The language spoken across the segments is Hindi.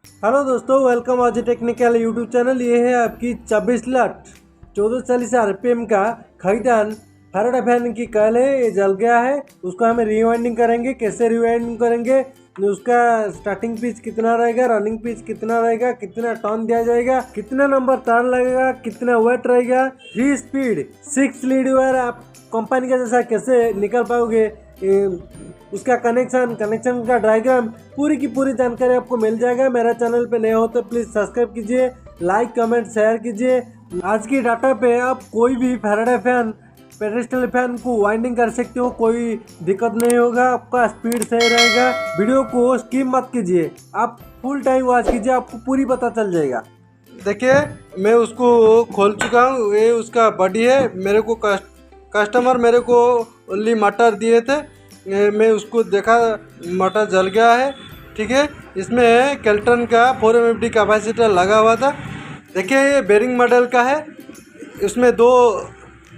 हेलो दोस्तों, वेलकम आज टेक्निकल यूट्यूब चैनल। ये है आपकी 24 लाख 1440 आरपीएम का खरीदान फैराडे फैन की कॉइल है। ये जल गया है, उसको हमें रीवाइंडिंग करेंगे। कैसे रीवाइंडिंग करेंगे, उसका स्टार्टिंग पिच कितना रहेगा, रनिंग पिच कितना रहेगा, कितना टर्न दिया जाएगा, कितना नंबर तार लगेगा, कितना वेट रहेगा, 3 स्पीड 6 लीड वायर आप कंपनी का जैसा कैसे निकल पाओगे, उसका कनेक्शन का डायग्राम, पूरी की पूरी जानकारी आपको मिल जाएगा। मेरा चैनल पे नए हो तो प्लीज़ सब्सक्राइब कीजिए, लाइक कमेंट शेयर कीजिए। आज की डाटा पे आप कोई भी फैराडे फैन, पेडेस्टल फैन को वाइंडिंग कर सकते हो, कोई दिक्कत नहीं होगा, आपका स्पीड सही रहेगा। वीडियो को स्किप मत कीजिए, आप फुल टाइम वॉच कीजिए, आपको पूरी पता चल जाएगा। देखिए, मैं उसको खोल चुका हूँ। ये उसका बॉडी है। मेरे को कस्टमर मेरे को ओनली मटर दिए थे, मैं उसको देखा, मटर जल गया है। ठीक है, इसमें केल्टन का 4 MFD कैपेसिटर लगा हुआ था। देखिए, ये बेरिंग मॉडल का है। इसमें दो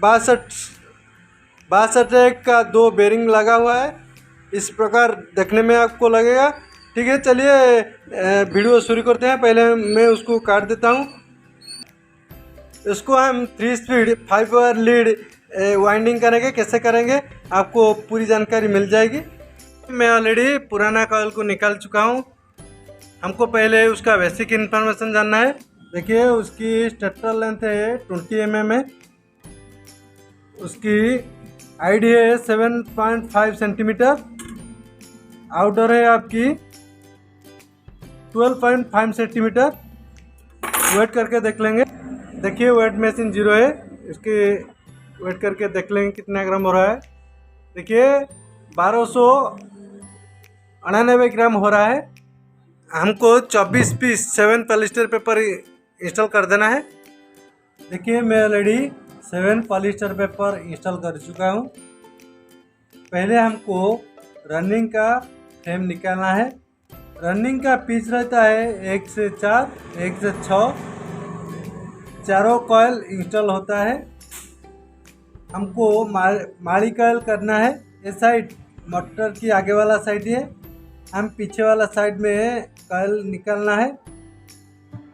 62 का 2 बेरिंग लगा हुआ है। इस प्रकार देखने में आपको लगेगा। ठीक है, चलिए वीडियो शुरू करते हैं। पहले मैं उसको काट देता हूँ। इसको हम 3 स्पीड 5 वायर लीड वाइंडिंग करेंगे। कैसे करेंगे आपको पूरी जानकारी मिल जाएगी। मैं ऑलरेडी पुराना कॉइल को निकाल चुका हूँ। हमको पहले उसका बेसिक इन्फॉर्मेशन जानना है। देखिए, उसकी स्टेटर लेंथ है 20 mm है। उसकी आईडी है 7.5 सेंटीमीटर। आउटर है आपकी 12.5 सेंटीमीटर। वेट करके देख लेंगे। देखिए, वेट मशीन 0 है। इसके वेट करके देख लेंगे कितना ग्राम हो रहा है। देखिए, 1299 ग्राम हो रहा है। हमको 24 पीस 7 पॉलिस्टर पेपर इंस्टॉल कर देना है। देखिए, मैं ऑलरेडी 7 पॉलिस्टर पेपर इंस्टॉल कर चुका हूँ। पहले हमको रनिंग का फ्रेम निकालना है। रनिंग का पिच रहता है 1 से 4, 1 से 6, चारों कॉइल इंस्टॉल होता है। हमको माड़ी कॉइल करना है। ये साइड मोटर की आगे वाला साइड है, हम पीछे वाला साइड में कॉइल निकालना है।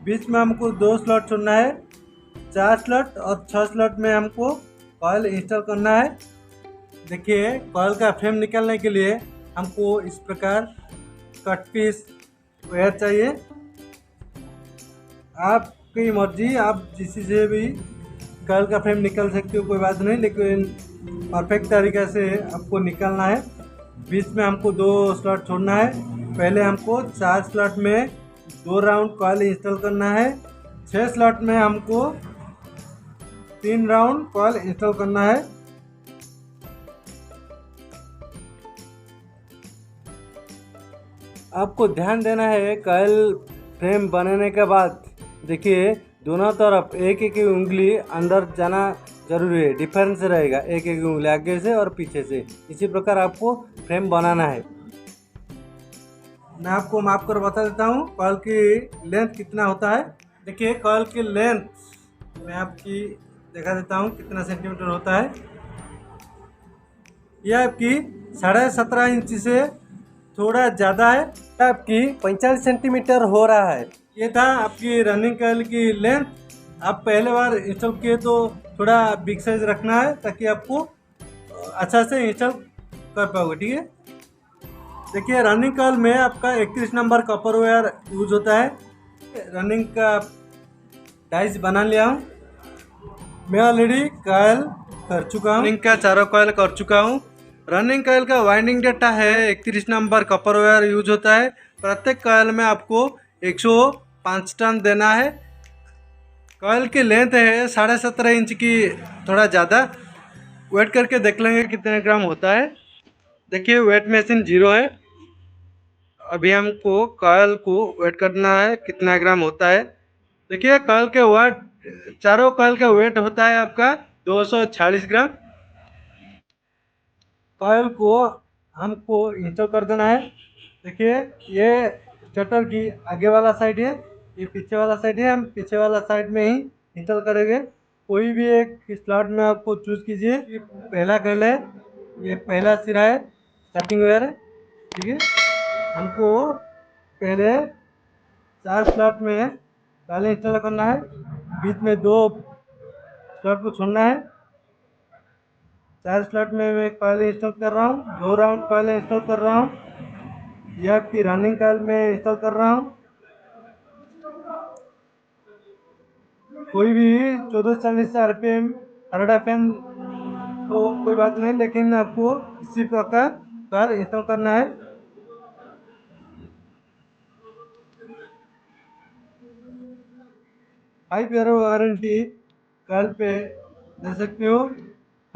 बीच में हमको 2 स्लॉट चुनना है। 4 स्लॉट और 6 स्लॉट में हमको कॉइल इंस्टॉल करना है। देखिए, कॉइल का फ्रेम निकालने के लिए हमको इस प्रकार कट पीस वायर चाहिए। आपकी मर्जी, आप जिसी से भी कॉइल का फ्रेम निकाल सकते हो, कोई बात नहीं, लेकिन परफेक्ट तरीके से आपको निकालना है। बीच में हमको 2 स्लॉट छोड़ना है। पहले हमको 4 स्लॉट में 2 राउंड कॉइल इंस्टॉल करना है। 6 स्लॉट में हमको 3 राउंड कॉइल इंस्टॉल करना है। आपको ध्यान देना है, कॉइल फ्रेम बनाने के बाद देखिए, दोनों तरफ एक एक उंगली अंदर जाना जरूरी है। डिफरेंस रहेगा, एक एक उंगली आगे से और पीछे से। इसी प्रकार आपको फ्रेम बनाना है। मैं आपको माप कर बता देता हूँ कॉइल की लेंथ कितना होता है। देखिए, कॉइल की लेंथ मैं आपकी दिखा देता हूँ कितना सेंटीमीटर होता है। यह आपकी 17.5 इंच से थोड़ा ज़्यादा है। आपकी 45 सेंटीमीटर हो रहा है। ये था आपकी रनिंग कॉइल की लेंथ। आप पहले बार इंस्टॉल किए तो थोड़ा बिग साइज रखना है, ताकि आपको अच्छा से इंस्टॉल कर पाओगे। ठीक है, देखिए, रनिंग कॉइल में आपका 31 नंबर कॉपर वायर यूज होता है। रनिंग का डाइस बना लिया हूँ। मैं ऑलरेडी कॉइल कर चुका हूँ, रनिंग का चारों कॉइल कर चुका हूँ। रनिंग कॉइल का वाइंडिंग डेटा है 31 नंबर कॉपर वायर यूज होता है। प्रत्येक कॉइल में आपको 105 टर्न देना है। कॉइल की लेंथ है 17.5 इंच की, थोड़ा ज़्यादा। वेट करके देख लेंगे कितने ग्राम होता है। देखिए, वेट मशीन 0 है। अभी हमको कॉइल को वेट करना है कितना ग्राम होता है। देखिए, कॉइल के वेट, चारों कॉइल का वेट होता है आपका 240 ग्राम। कॉइल को हमको इंस्टॉल कर देना है। देखिए, ये स्टार्टर की आगे वाला साइड है, ये पीछे वाला साइड है। हम पीछे वाला साइड में ही इंस्टॉल करेंगे। कोई भी एक स्लॉट में आपको चूज कीजिए। ये पहला कॉइल है, ये पहला सिरा है, स्टार्टिंग वायर है। ठीक है, हमको पहले 4 स्लॉट में पहले इंस्टॉल करना है, बीच में 2 स्लॉट को छोड़ना है। 4 स्लॉट में मैं पहले इंस्टॉल कर रहा हूँ, 2 राउंड पहले इंस्टॉल कर रहा हूँ। यह आपकी रनिंग काल में इंस्टॉल कर रहा हूँ। कोई भी 1440 RPM फैराडा फैन तो कोई बात नहीं, लेकिन आपको इसी प्रकार कार इंस्टॉल करना है। फाइव ईयर वारंटी कार पे दे सकते हो।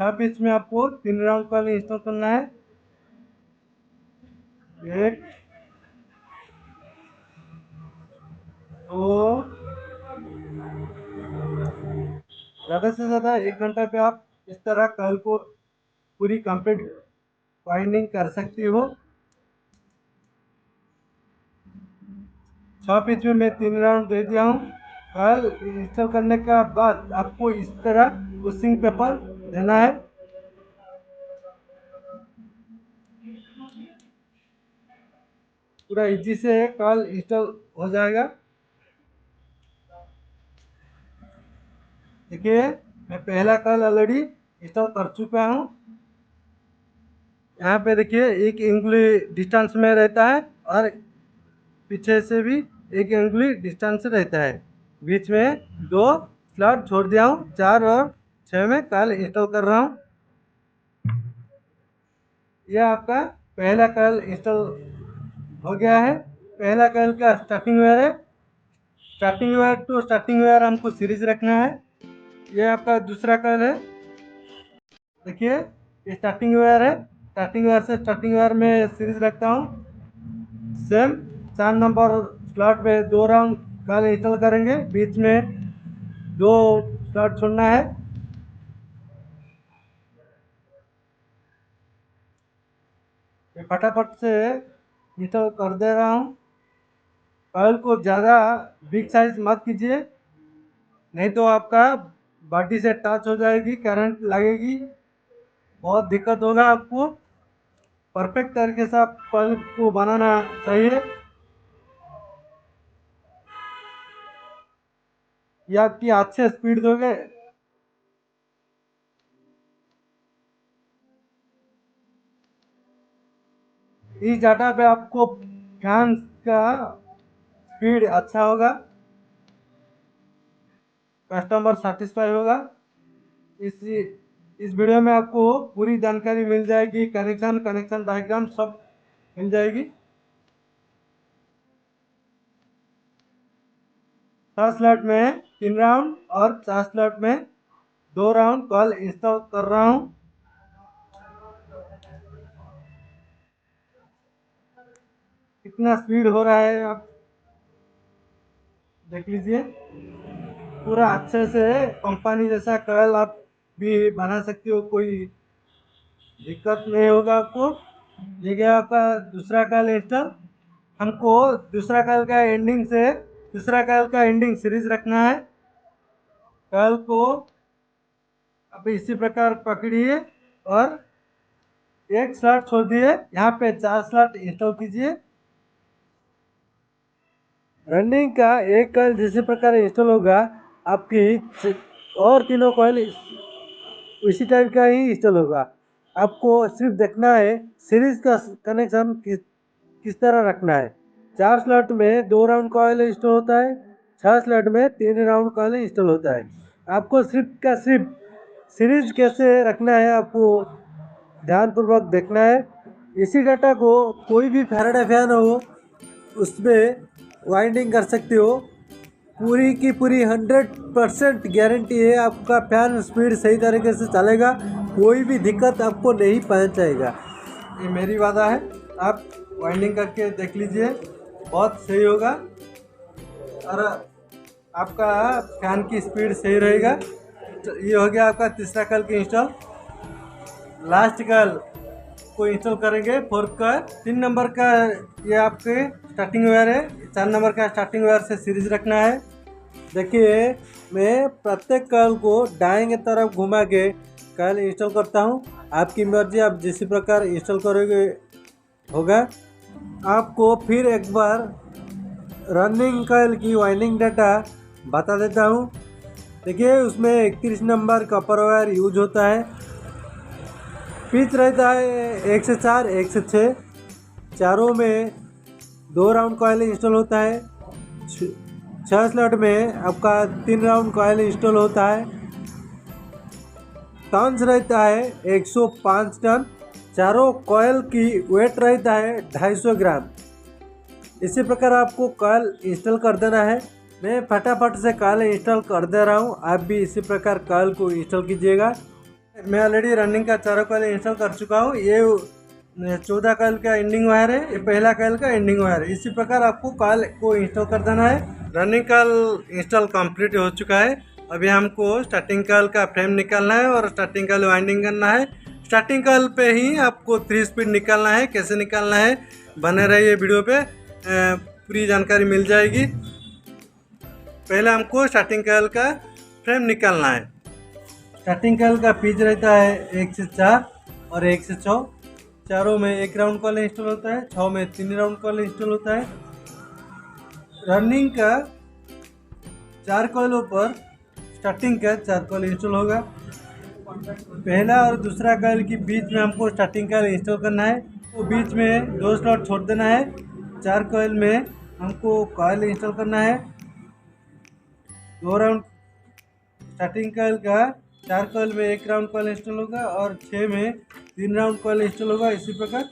6 पीस में आपको 3 राउंड पहले इंस्टॉल करना है। एक, दो, ज़्यादा से ज़्यादा 1 घंटा पे आप इस तरह कल को पूरी कंप्लीट वाइंडिंग कर सकती हो। 6 पीस में मैं 3 राउंड दे दिया हूँ। कल इंस्टॉल करने के बाद आपको इस तरह पुशिंग पेपर देना है। पूरा इजी से कल इंस्टॉल हो जाएगा। देखिए, मैं पहला कल ऑलरेडी इंस्टॉल कर चुका हूँ। यहाँ पे देखिए 1 उंगली डिस्टेंस में रहता है और पीछे से भी 1 उंगली डिस्टेंस रहता है। बीच में 2 स्लॉट छोड़ दिया हूँ। 4 और 6 में कल इंस्टॉल कर रहा हूँ। यह आपका पहला कल इंस्टॉल हो गया है। पहला कल का स्टार्टिंग वेयर है। Starting wire to starting wire हमको सीरीज रखना है। यह आपका दूसरा कल है। देखिए, ये स्टार्टिंग वेयर है। स्टार्टिंग वेयर से स्टार्टिंग वेयर में सीरीज रखता हूँ। सेम 4 नंबर स्लॉट में 2 राउंड कल इंस्टॉल करेंगे। बीच में 2 स्लॉट छोड़ना है। ये फटाफट से इंस्टॉल कर दे रहा हूँ। कल को ज़्यादा बिग साइज मत कीजिए, नहीं तो आपका बॉडी से टच हो जाएगी, करंट लगेगी, बहुत दिक्कत होगा आपको। परफेक्ट तरीके से आप कल को बनाना चाहिए। ये आपकी हाथ से स्पीड दोगे। इस डाटा पे आपको फैन का स्पीड अच्छा होगा, कस्टमर सेटिस्फाई होगा। इस वीडियो में आपको पूरी जानकारी मिल जाएगी, कनेक्शन डायग्राम सब मिल जाएगी। 6 स्लॉट में 3 राउंड और 4 स्लॉट में 2 राउंड कल इंस्टॉल कर रहा हूँ। कितना स्पीड हो रहा है आप देख लीजिए। पूरा अच्छे से कंपनी जैसा कल आप भी बना सकते हो, कोई दिक्कत नहीं होगा आपको। ये गया आपका दूसरा कल इंस्टॉल। हमको दूसरा कल का एंडिंग सीरीज रखना है। कल को अब इसी प्रकार पकड़िए और एक स्लॉट छोड़ दिए। यहाँ पे 4 स्लॉट इंस्टॉल कीजिए। रनिंग का एक कॉइल जिस प्रकार इंस्टॉल होगा, आपकी और तीनों कॉइल उसी टाइप का ही इंस्टॉल होगा। आपको सिर्फ देखना है सीरीज का कनेक्शन किस तरह रखना है। 4 स्लॉट में 2 राउंड कॉइल इंस्टॉल होता है। 6 स्लॉट में 3 राउंड कॉइल इंस्टॉल होता है। आपको सिर्फ सीरीज कैसे रखना है, आपको ध्यानपूर्वक देखना है। इसी डाटा को कोई भी फैराडे फैन हो उसमें वाइंडिंग कर सकते हो। पूरी की पूरी 100% गारंटी है, आपका फैन स्पीड सही तरीके से चलेगा, कोई भी दिक्कत आपको नहीं पहुंचाएगा। ये मेरी वादा है। आप वाइंडिंग करके देख लीजिए, बहुत सही होगा और आपका फैन की स्पीड सही रहेगा। तो ये हो गया आपका तीसरा कल की इंस्टॉल। लास्ट कल को इंस्टॉल करेंगे 4th का। 3 नंबर का ये आपके स्टार्टिंग वेयर है। 4 नंबर का स्टार्टिंग वेयर से सीरीज रखना है। देखिए, मैं प्रत्येक कल को दाएं तरफ घुमा के कल इंस्टॉल करता हूं। आपकी मर्जी, आप जिस प्रकार इंस्टॉल करोगे होगा। आपको फिर एक बार रनिंग कॉइल की वाइंडिंग डाटा बता देता हूँ। देखिए उसमें 31 नंबर कॉपर वायर यूज होता है। पिच रहता है 1 से 4, 1 से 6। चारों में 2 राउंड कॉइल इंस्टॉल होता है। 6 स्लॉट में आपका 3 राउंड कॉइल इंस्टॉल होता है। टन्स रहता है 105 टन। चारों कॉइल की वेट रहता है 250 ग्राम। इसी प्रकार आपको कॉइल इंस्टॉल कर देना है। मैं फटाफट से कॉइल इंस्टॉल कर दे रहा हूँ, आप भी इसी प्रकार कॉइल को इंस्टॉल कीजिएगा। मैं ऑलरेडी रनिंग का चारों कॉइल इंस्टॉल कर चुका हूँ। ये 14 कॉइल का एंडिंग वायर है, ये पहला कॉइल का एंडिंग वायर है। इसी प्रकार आपको कॉइल को इंस्टॉल कर देना है। रनिंग कॉइल इंस्टॉल कंप्लीट हो चुका है। अभी हमको स्टार्टिंग कॉइल का फ्रेम निकालना है और स्टार्टिंग कॉइल वाइंडिंग करना है। स्टार्टिंग कॉइल पे ही आपको 3 स्पीड निकालना है। कैसे निकालना है बने रहिए वीडियो पे, पूरी जानकारी मिल जाएगी। पहले हमको स्टार्टिंग कॉइल का फ्रेम निकालना है। स्टार्टिंग कॉइल का पिच रहता है 1 से 4 और 1 से 6। चारों में 1 राउंड कॉइल इंस्टॉल होता है, 6 में 3 राउंड कॉइल इंस्टॉल होता है। रनिंग का 4 कॉइलों पर स्टार्टिंग का 4 कॉइल इंस्टॉल होगा। पहला और दूसरा कॉइल के बीच में हमको स्टार्टिंग कॉइल इंस्टॉल करना है, तो बीच में 2 स्लॉट छोड़ देना है। 4 कॉइल में हमको कॉइल इंस्टॉल करना है। 2 राउंड स्टार्टिंग कॉइल का 4 कॉइल में 1 राउंड कॉइल इंस्टॉल होगा और 6 में 3 राउंड कॉइल इंस्टॉल होगा। इसी प्रकार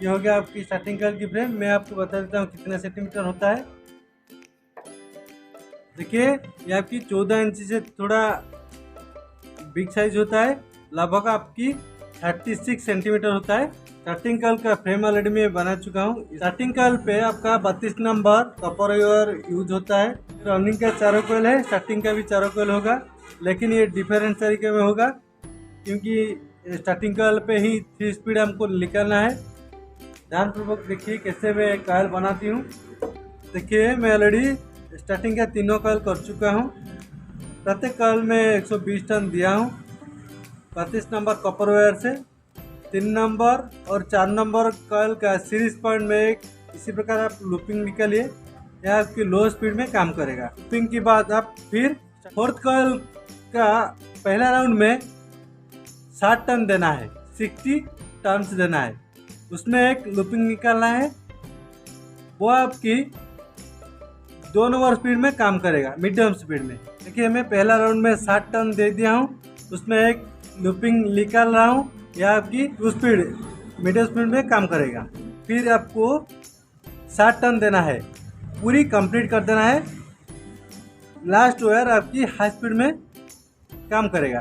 ये हो गया आपकी स्टार्टिंग कॉइल की फ्रेम। मैं आपको बता देता हूँ कितना सेंटीमीटर होता है। देखिए ये आपकी 14 इंच से थोड़ा बिग साइज होता है, लगभग आपकी 36 सेंटीमीटर होता है। स्टार्टिंग कॉइल का फ्रेम ऑलरेडी मैं बना चुका हूँ। स्टार्टिंग कॉइल पे आपका 32 नंबर कॉपर वायर यूज होता है। रनिंग का चारों कॉइल है, स्टार्टिंग का भी चारों कॉइल होगा, लेकिन ये डिफरेंट तरीके में होगा क्योंकि स्टार्टिंग कॉइल पे ही 3 स्पीड हमको निकालना है। ध्यानपूर्वक देखिए कैसे मैं कॉइल बनाती हूँ। देखिए मैं ऑलरेडी स्टार्टिंग का तीनों कॉइल कर चुका हूँ। प्रत्येक कॉइल में 120 टन दिया हूँ। 32 नंबर कॉपर वायर से 3 नंबर और 4 नंबर कॉइल का सीरीज पॉइंट में एक इसी प्रकार आप लूपिंग निकालिए, यह आपकी लो स्पीड में काम करेगा। लूपिंग के बाद आप फिर फोर्थ कॉइल का पहला राउंड में 60 टन देना है, 60 टर्न्स देना है। उसमें एक लूपिंग निकालना है, वो आपकी 2 नंबर स्पीड में काम करेगा, मीडियम स्पीड में। देखिए मैं पहला राउंड में 60 टन दे दिया हूँ, उसमें एक लूपिंग निकाल रहा हूँ, यह आपकी 2 स्पीड मीडियम स्पीड में काम करेगा। फिर आपको 60 टन देना है, पूरी कंप्लीट कर देना है। लास्ट वायर आपकी हाई स्पीड में काम करेगा।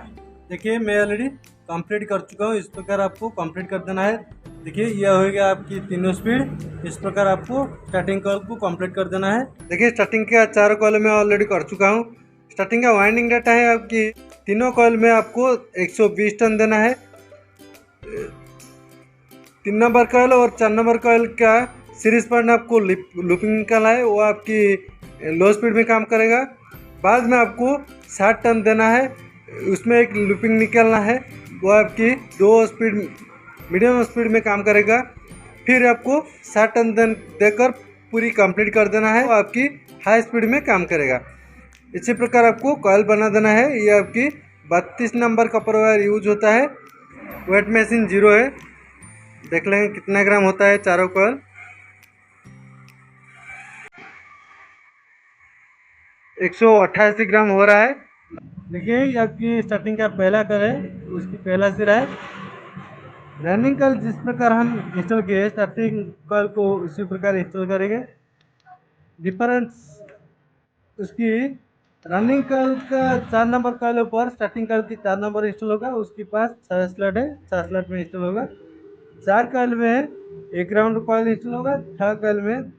देखिए मैं ऑलरेडी कंप्लीट कर चुका हूँ, इस प्रकार आपको कंप्लीट कर देना है। देखिए यह हो गया आपकी तीनों स्पीड। इस प्रकार आपको स्टार्टिंग कॉल को कंप्लीट कर देना है। देखिए स्टार्टिंग का 4 कॉल में ऑलरेडी कर चुका हूँ। स्टार्टिंग का वाइंडिंग डाटा है आपकी तीनों कॉल में आपको 120 टन देना है। 3 नंबर कॉइल और 4 नंबर कॉइल का सीरीज पॉइंट आपको लूपिंग निकालना है, वो आपकी लो स्पीड में काम करेगा। बाद में आपको 60 टन देना है, उसमें एक लूपिंग निकालना है, वो आपकी 2 स्पीड मीडियम स्पीड में काम करेगा। फिर आपको 60 टन देकर पूरी कंप्लीट कर देना है, वो आपकी हाई स्पीड में काम करेगा। इसी प्रकार आपको कॉइल बना देना है। ये आपकी 32 नंबर कॉपर वायर यूज होता है। वेट मशीन 0 है, देख लेंगे कितना ग्राम होता है चारों कॉइल। 188 ग्राम हो रहा है। देखिए ये आपकी स्टार्टिंग का पहला कॉइल है, उसकी पहला सिरा है। रनिंग कॉइल जिस प्रकार हम इंस्टॉल किए स्टार्टिंग कॉइल को उसी प्रकार इंस्टॉल करेंगे। डिफरेंस उसकी रनिंग कॉइल का 4 नंबर कॉइल पर स्टार्टिंग कॉइल की 4 नंबर इंस्टॉल होगा, उसके पास 6 स्लॉट है, 6 स्लॉट में इंस्टॉल होगा। 4 कॉइल में 1 राउंड कॉइल इंस्टॉल होगा, 6 कॉइल में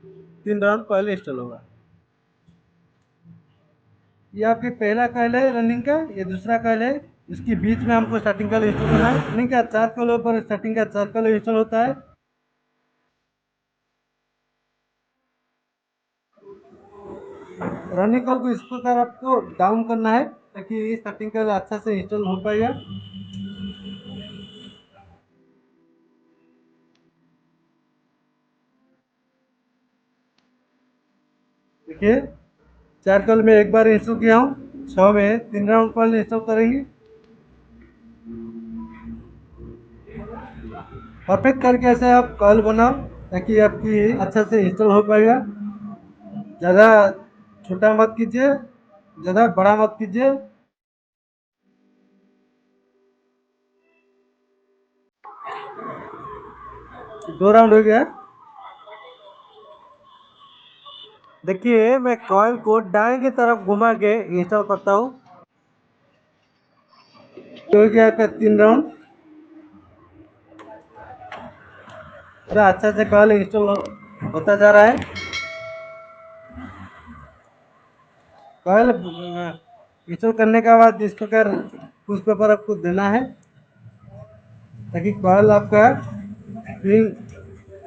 3 राउंड कॉइल इंस्टॉल होगा। ये आपके पहला कॉइल है रनिंग का, ये दूसरा कॉइल है, इसके बीच में हमको स्टार्टिंग कॉइल इंस्टॉल करना है। रनिंग का 4 कॉइल पर स्टार्टिंग का 4 कॉइल इंस्टॉल होता है। रनिंग कॉइल को इस प्रकार आपको डाउन करना है ताकि स्टार्टिंग कॉइल अच्छा से इंस्टॉल हो पाएगा। देखिए 4 कॉइल में एक बार इंस्टॉल किया हूँ, 6 में 3 राउंड कॉइल इंस्टॉल करेंगे। परफेक्ट करके ऐसे आप कॉइल बनाओ ताकि आपकी अच्छा से इंस्टॉल हो पाएगा। ज़्यादा छोटा मत कीजिए, ज़्यादा बड़ा मत कीजिए। दो राउंड हो गया। देखिए मैं कॉइल को दाएं की तरफ घुमा के इंस्टॉल करता हूँ। तो हो गया आपका 3 राउंड। पूरा अच्छा से कॉइल इंस्टॉल होता जा रहा है। कॉइल इंस्टॉल करने के बाद इस प्रकार पुश पेपर आपको देना है ताकि कॉइल आपका स्प्रिंग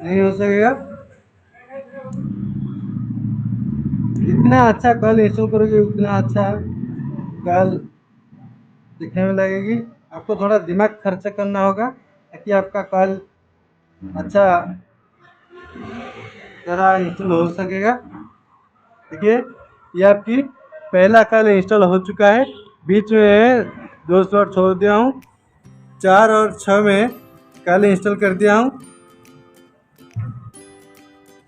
नहीं हो सकेगा। जितना अच्छा कॉइल इंस्टॉल करोगे उतना अच्छा कॉइल दिखने में लगेगी। आपको थोड़ा दिमाग खर्चा करना होगा ताकि आपका कॉइल अच्छा तरह इंस्टॉल हो सकेगा। देखिए ये आपकी पहला कॉइल इंस्टॉल हो चुका है। बीच में 2 स्लॉट छोड़ दिया हूँ। 4 और 6 में कॉइल इंस्टॉल कर दिया हूँ।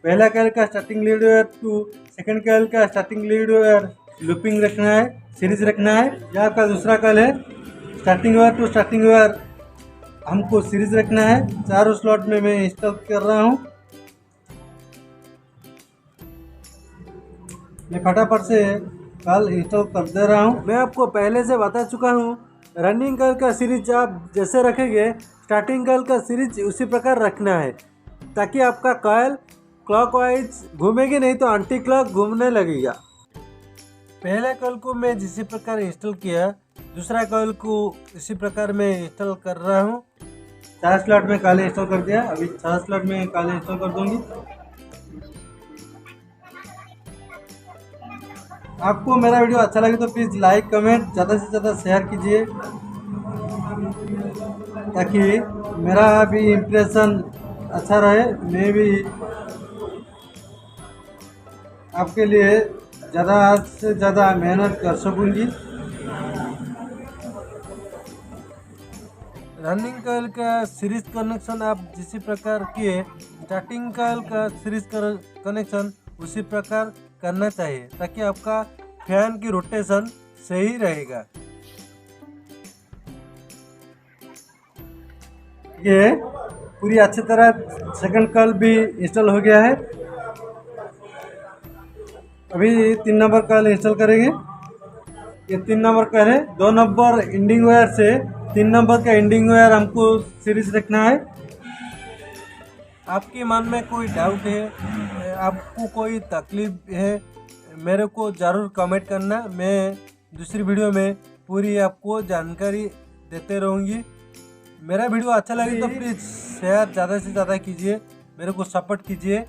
पहला कॉइल का starting lead wire to second coil का स्टार्टिंग लीड वायर लूपिंग रखना है, सीरीज रखना है। यह आपका दूसरा कॉइल है। Starting wire to starting wire हमको सीरीज रखना है। 4 स्लॉट में मैं इंस्टॉल कर रहा हूँ। मैं फटाफट से कॉइल इंस्टॉल कर दे रहा हूँ। मैं आपको पहले से बता चुका हूँ, रनिंग कॉइल का सीरीज आप जैसे रखेंगे स्टार्टिंग कॉइल का सीरीज उसी प्रकार रखना है ताकि आपका कॉइल क्लॉकवाइज घूमेगी, नहीं तो एंटी क्लॉक घूमने लगेगा। पहले कॉइल को मैं जिस प्रकार इंस्टॉल किया, दूसरा कॉइल को इसी प्रकार मैं इंस्टॉल कर रहा हूँ। 4 स्लॉट में कॉइल इंस्टॉल कर दिया। अभी 6 स्लॉट में कॉइल इंस्टॉल कर दूंगी। आपको मेरा वीडियो अच्छा लगे तो प्लीज़ लाइक कमेंट ज़्यादा से ज़्यादा शेयर कीजिए ताकि मेरा भी इम्प्रेशन अच्छा रहे। मैं भी आपके लिए ज़्यादा से ज़्यादा मेहनत कर सकूँगी। रनिंग कॉइल का सीरीज कनेक्शन आप जिस प्रकार किए, स्टार्टिंग कॉइल का सीरीज कनेक्शन उसी प्रकार करना चाहिए ताकि आपका फैन की रोटेशन सही रहेगा। ये पूरी अच्छी तरह सेकंड कॉइल भी इंस्टॉल हो गया है। अभी 3 नंबर कॉइल इंस्टॉल करेंगे। ये 3 नंबर कॉइल है। 2 नंबर एंडिंग वायर से 3 नंबर का एंडिंग वायर हमको सीरीज रखना है। आपके मन में कोई डाउट है, आपको कोई तकलीफ है, मेरे को ज़रूर कमेंट करना। मैं दूसरी वीडियो में पूरी आपको जानकारी देते रहूँगी। मेरा वीडियो अच्छा लगे तो प्लीज़ शेयर ज़्यादा से ज़्यादा कीजिए, मेरे को सपोर्ट कीजिए,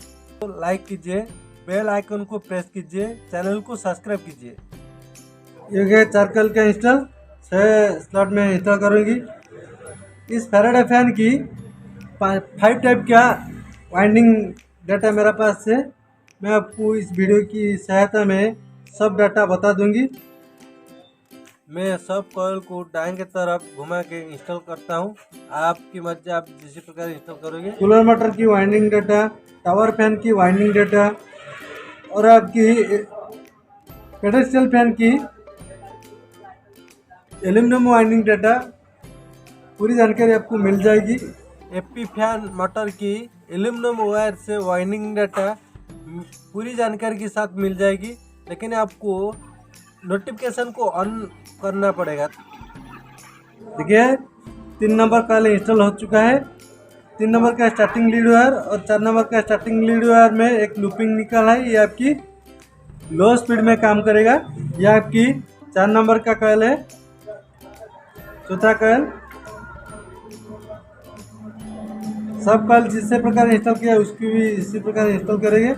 तो लाइक कीजिए, बेल आइकन को प्रेस कीजिए, चैनल को सब्सक्राइब कीजिए। ये 4 कॉइल का इंस्टॉल 6 स्लॉट में इंस्टॉल करूँगी। इस फैराडे फैन की 5 टाइप का वाइंडिंग डाटा मेरे पास है। मैं आपको इस वीडियो की सहायता में सब डाटा बता दूंगी। मैं सब कॉइल को दाएं की तरफ घुमा के इंस्टॉल करता हूं। आपकी मर्जी, आप जिस प्रकार इंस्टॉल करोगे। कूलर मोटर की वाइंडिंग डाटा, टावर फैन की वाइंडिंग डाटा और आपकी पेडेस्टल फैन की एल्यूमिनियम वाइंडिंग डाटा पूरी जानकारी आपको मिल जाएगी। एपी फैन मोटर की एल्यूमिनियम वायर से वाइंडिंग डाटा पूरी जानकारी के साथ मिल जाएगी, लेकिन आपको नोटिफिकेशन को ऑन करना पड़ेगा। देखिए 3 नंबर कॉइल इंस्टॉल हो चुका है। 3 नंबर का स्टार्टिंग लीड वायर और 4 नंबर का स्टार्टिंग लीड वायर में एक लूपिंग निकल है। ये आपकी लो स्पीड में काम करेगा। यह आपकी 4 नंबर का कॉइल है। चौथा कॉइल सब कॉइल जिस प्रकार इंस्टॉल किया उसकी भी इसी प्रकार इंस्टॉल करेंगे।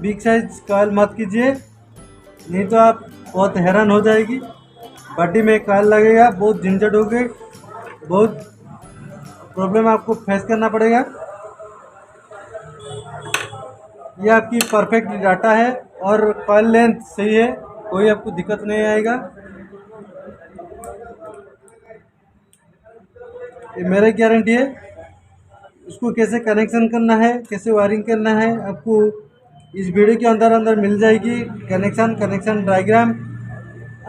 बिग साइज कॉइल मत कीजिए, नहीं तो आप बहुत हैरान हो जाएगी। बॉडी में कॉइल लगेगा, बहुत झंझट हो गई, बहुत प्रॉब्लम आपको फेस करना पड़ेगा। ये आपकी परफेक्ट डाटा है और कॉइल लेंथ सही है, कोई आपको दिक्कत नहीं आएगा। ये मेरी गारंटी है। इसको कैसे कनेक्शन करना है, कैसे वायरिंग करना है, आपको इस वीडियो के अंदर मिल जाएगी। कनेक्शन डायग्राम,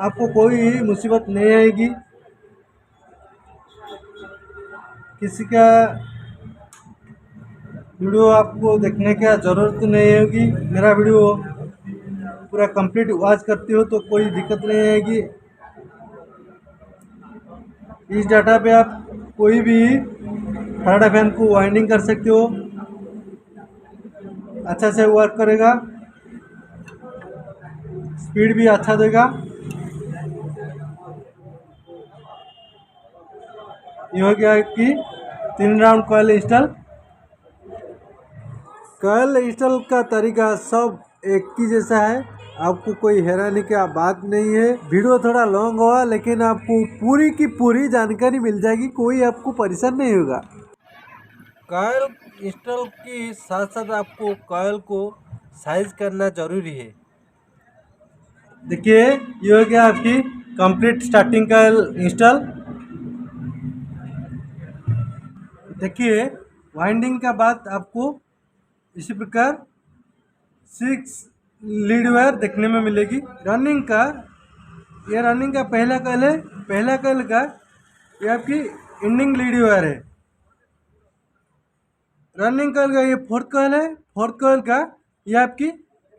आपको कोई मुसीबत नहीं आएगी। किसी का वीडियो आपको देखने का ज़रूरत नहीं होगी। मेरा वीडियो पूरा कंप्लीट वॉच करती हो तो कोई दिक्कत नहीं आएगी। इस डाटा पे आप कोई भी फैराडे फैन को वाइंडिंग कर सकते हो, अच्छा से वर्क करेगा, स्पीड भी अच्छा देगा। ये हो गया कि 3 round coil install. Coil install का तरीका सब एक ही जैसा है, आपको कोई हैरानी की बात नहीं है। वीडियो थोड़ा लॉन्ग हुआ लेकिन आपको पूरी की पूरी जानकारी मिल जाएगी, कोई आपको परेशान नहीं होगा। कॉइल इंस्टॉल के साथ साथ आपको कॉइल को साइज करना जरूरी है। देखिए ये हो गया आपकी कंप्लीट स्टार्टिंग कॉइल इंस्टॉल। देखिए वाइंडिंग का बाद आपको इसी प्रकार 6 लीड वायर देखने में मिलेगी। रनिंग का पहला कॉइल है। पहला कॉइल का ये आपकी एंडिंग लीड वायर है। रनिंग कॉइल का ये फोर्थ कॉइल है। फोर्थ कॉइल का ये आपकी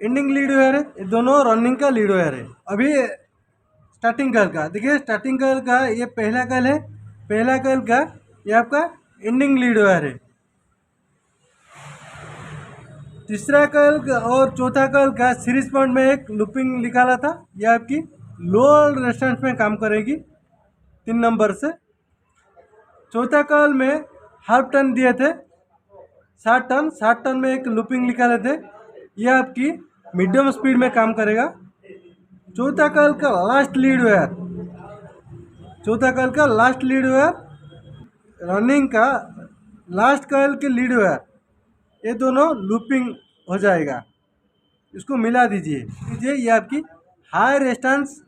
एंडिंग लीड वायर है। ये दोनों रनिंग का लीड वायर है। अभी स्टार्टिंग कॉइल का देखिए, स्टार्टिंग कॉइल का ये पहला कॉइल है। पहला कॉइल का ये आपका एंडिंग लीड वायर है। तीसरा कॉइल और चौथा कॉइल का सीरीज पॉइंट में एक लूपिंग निकाला था, यह आपकी लो रेजिस्टेंस में काम करेगी 3 नंबर से। चौथा कॉइल में हाफ टन दिए थे, 60 टन में एक लूपिंग निकाले थे, यह आपकी मीडियम स्पीड में काम करेगा। चौथा कॉइल का लास्ट लीड वायर, रनिंग का लास्ट कॉइल के लीड वायर, ये दोनों लूपिंग हो जाएगा। इसको मिला दीजिए, ये आपकी हाई रेजिस्टेंस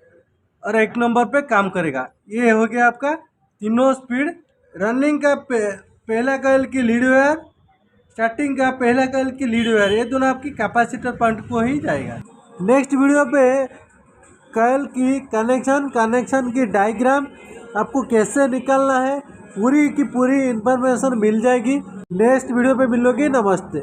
और 1 नंबर पे काम करेगा। ये हो गया आपका तीनों स्पीड। रनिंग का पहला कॉइल की लीड वायर, स्टार्टिंग का पहला कॉइल की लीड वायर, ये दोनों आपकी कैपेसिटर पॉइंट को ही जाएगा। नेक्स्ट वीडियो पे कॉइल की कनेक्शन की डायग्राम आपको कैसे निकालना है, पूरी की पूरी इंफॉर्मेशन मिल जाएगी। नेक्स्ट वीडियो पे मिलोगे। नमस्ते।